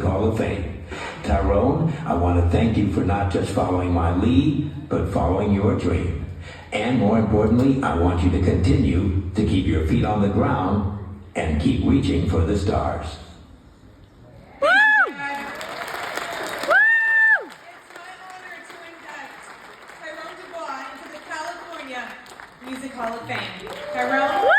Hall of Fame. Tyrone, I want to thank you for not just following my lead, but following your dream. And more importantly, I want you to continue to keep your feet on the ground and keep reaching for the stars. Woo! Woo! It's my honor to induct Tyrone Dubois into the California Music Hall of Fame. Tyrone. Woo!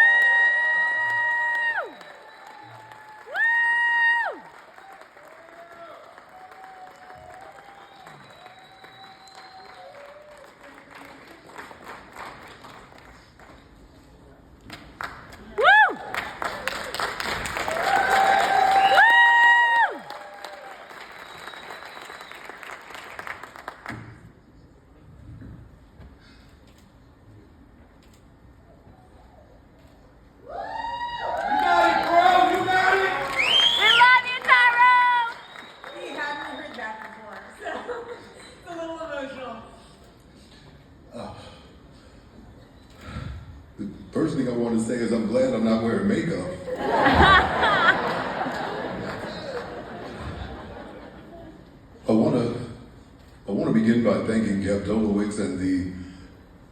The first thing I want to say is I'm glad I'm not wearing makeup. I want to begin by thanking Jeff Dolowitz and the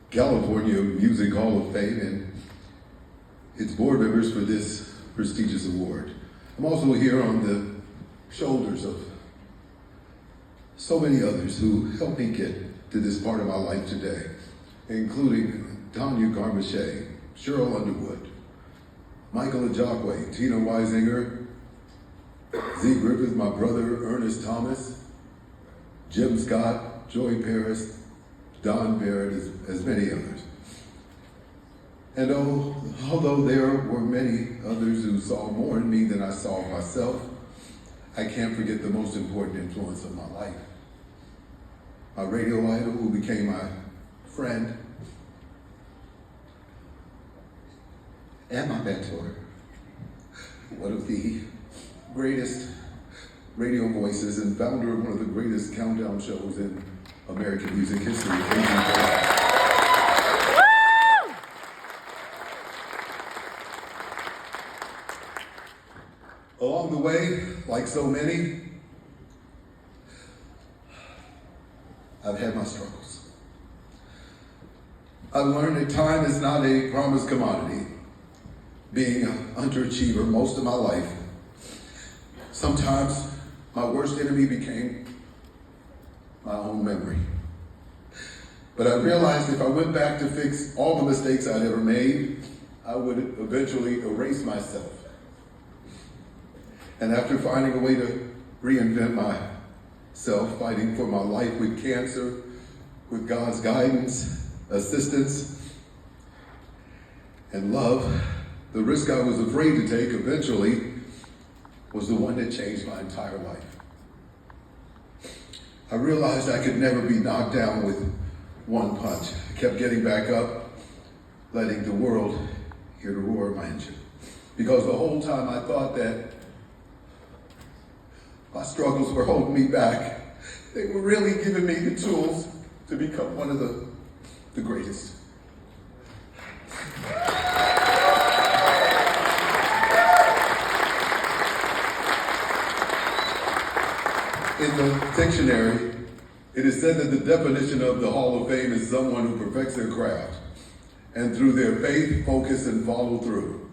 California Music Hall of Fame and its board members for this prestigious award. I'm also here on the shoulders of so many others who helped me get to this part of my life today, including Tanya Carmachet, Cheryl Underwood, Michael Ajakwe, Tina Weisinger, Z. Griffith, my brother Ernest Thomas, Jim Scott, Joey Paris, Don Barrett, as many others. And although there were many others who saw more in me than I saw myself, I can't forget the most important influence of my life. My radio idol who became my friend and my mentor, one of the greatest radio voices and founder of one of the greatest countdown shows in American music history. Along the way, like so many, I've had my struggles. I've learned that time is not a promised commodity. Being an underachiever most of my life, sometimes my worst enemy became my own memory. But I realized if I went back to fix all the mistakes I'd ever made, I would eventually erase myself. And after finding a way to reinvent myself, fighting for my life with cancer, with God's guidance, assistance, and love, the risk I was afraid to take eventually was the one that changed my entire life. I realized I could never be knocked down with one punch. I kept getting back up, letting the world hear the roar of my engine. Because the whole time I thought that my struggles were holding me back, they were really giving me the tools to become one of the greatest. In the dictionary, it is said that the definition of the Hall of Fame is someone who perfects their craft, and through their faith, focus, and follow through,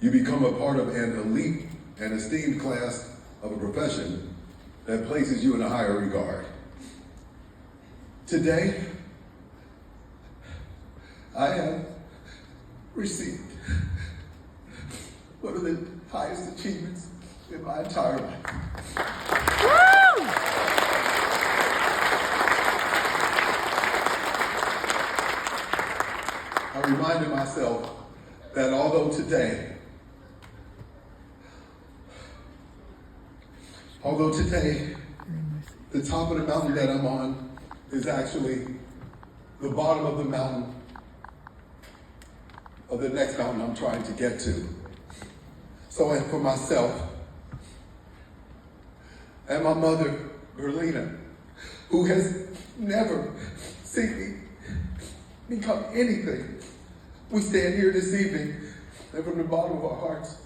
you become a part of an elite and esteemed class of a profession that places you in a higher regard. Today, I have received one of the highest achievements in my entire life. I reminded myself that although today, the top of the mountain that I'm on is actually the bottom of the mountain of the next mountain I'm trying to get to. So, and for myself, and my mother, Berlina, who has never seen me become anything, we stand here this evening, and from the bottom of our hearts,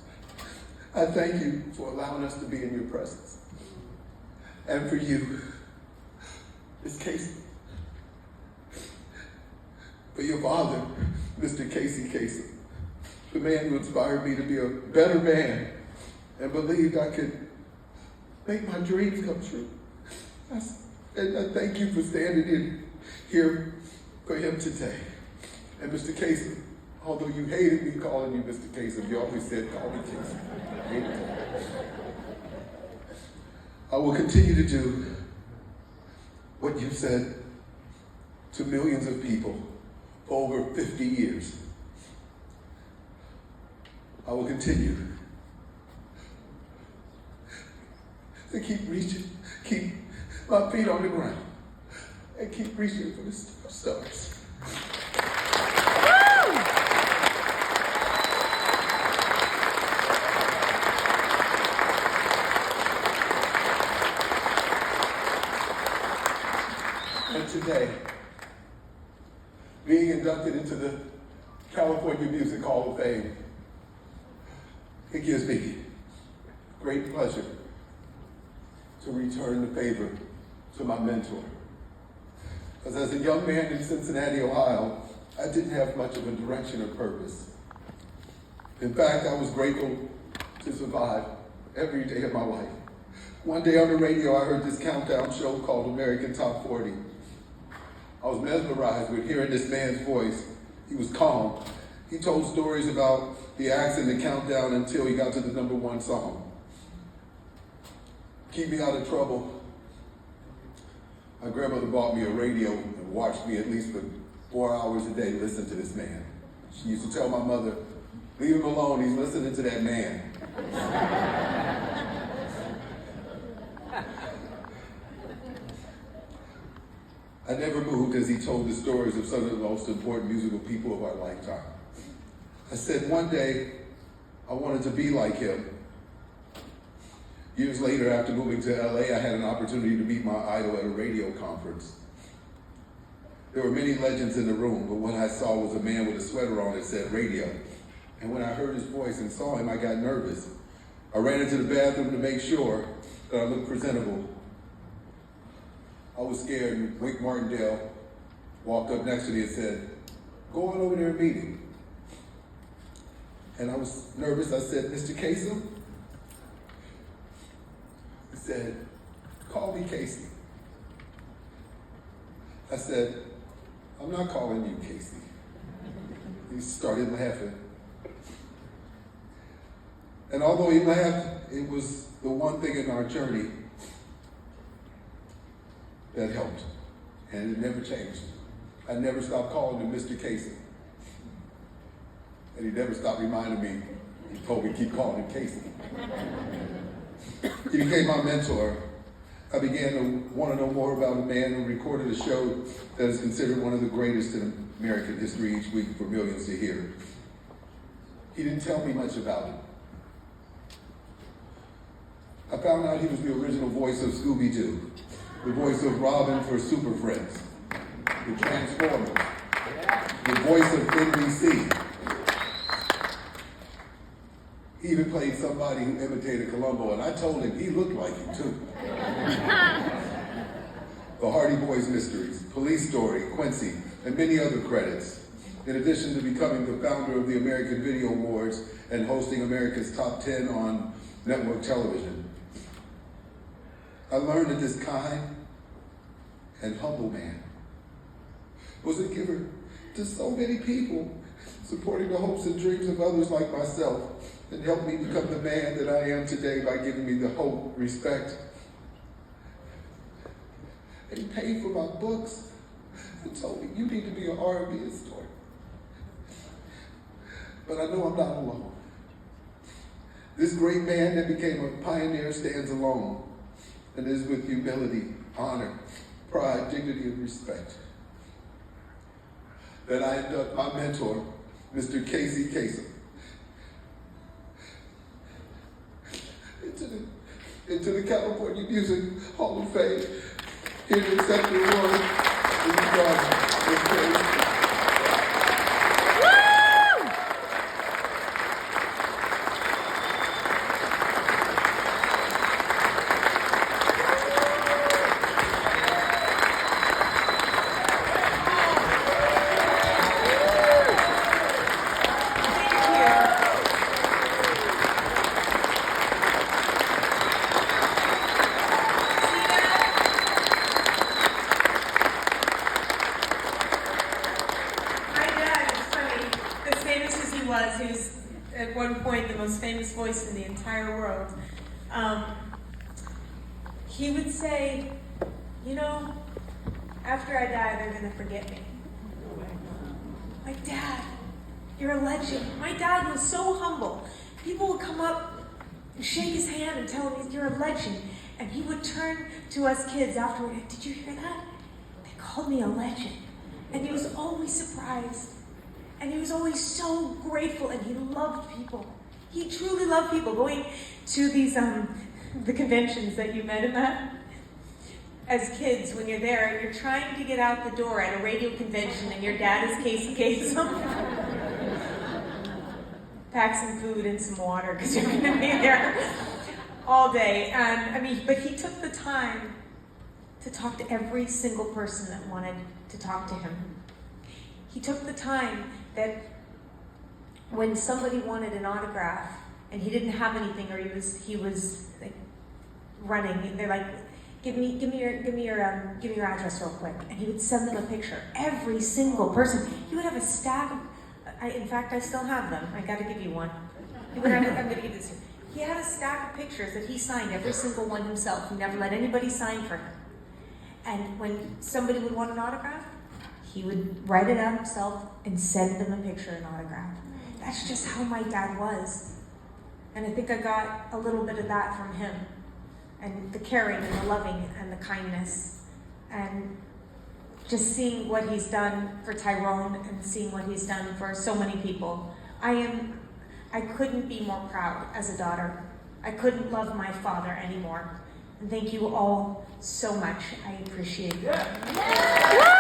I thank you for allowing us to be in your presence. And for you, Ms. Kasem. For your father, Mr. Keri Kasem, the man who inspired me to be a better man and believed I could make my dreams come true. And I thank you for standing in here for him today. And Mr. Kasem, although you hated me calling you Mr. Kasem, you always said, call me Kasem. I will continue to do what you said to millions of people for over 50 years. I will continue to keep reaching, keep my feet on the ground, and keep reaching for the stars. And today, being inducted into the California Music Hall of Fame, it gives me great pleasure to return the favor to my mentor. Because as a young man in Cincinnati, Ohio, I didn't have much of a direction or purpose. In fact, I was grateful to survive every day of my life. One day on the radio, I heard this countdown show called American Top 40. I was mesmerized with hearing this man's voice. He was calm. He told stories about the acts in the countdown until he got to the #1 song. Keep me out of trouble. My grandmother bought me a radio and watched me at least for 4 hours a day listen to this man. She used to tell my mother, leave him alone, he's listening to that man. I never moved as he told the stories of some of the most important musical people of our lifetime. I said one day I wanted to be like him. Years later, after moving to LA, I had an opportunity to meet my idol at a radio conference. There were many legends in the room, but what I saw was a man with a sweater on that said radio. And when I heard his voice and saw him, I got nervous. I ran into the bathroom to make sure that I looked presentable. I was scared, and Wink Martindale walked up next to me and said, go on over there and meet him. And I was nervous. I said, Mr. Kasem? He said, call me Casey. I said, I'm not calling you Casey. He started laughing. And although he laughed, it was the one thing in our journey that helped. And it never changed. I never stopped calling him Mr. Kasem. And he never stopped reminding me. He told me to keep calling him Casey. He became my mentor. I began to want to know more about a man who recorded a show that is considered one of the greatest in American history each week for millions to hear. He didn't tell me much about it. I found out he was the original voice of Scooby-Doo, the voice of Robin for Super Friends, the Transformers, the voice of NBC. He even played somebody who imitated Columbo, and I told him he looked like him too. The Hardy Boys Mysteries, Police Story, Quincy, and many other credits. In addition to becoming the founder of the American Video Awards and hosting America's Top 10 on network television. I learned that this kind and humble man was a giver to so many people, supporting the hopes and dreams of others like myself, and helped me become the man that I am today by giving me the hope, respect. And he paid for my books and told me, you need to be an R&B historian. But I know I'm not alone. This great man that became a pioneer stands alone, and is with humility, honor, pride, dignity, and respect that I induct my mentor, Mr. Keri Kasem, into the California Music Hall of Fame. Here to accept the award is the brother, Ms. Keri. voice in the entire world. He would say, you know, after I die, they're going to forget me. Like, Dad, you're a legend. My dad was so humble. People would come up and shake his hand and tell him, you're a legend. And he would turn to us kids afterward, did you hear that? They called me a legend. And he was always surprised. And he was always so grateful, and he loved people. He truly loved people. Going to these, the conventions that you met him at, as kids, when you're there, and you're trying to get out the door at a radio convention, and your dad is Keri Kasem. Pack some food and some water, because you're going to be there all day. And but he took the time to talk to every single person that wanted to talk to him. He took the time that when somebody wanted an autograph and he didn't have anything, or he was like running, and they're like, give me your address real quick, and he would send them a picture. Every single person. He would have a stack of, in fact, I still have them. I got to give you one. I'm going to give this to you. He had a stack of pictures that he signed, every single one himself. He never let anybody sign for him. And when somebody would want an autograph, he would write it out himself and send them a picture and autograph. That's just how my dad was. And I think I got a little bit of that from him. And the caring and the loving and the kindness. And just seeing what he's done for Tyrone and seeing what he's done for so many people. I couldn't be more proud as a daughter. I couldn't love my father anymore. And thank you all so much. I appreciate it.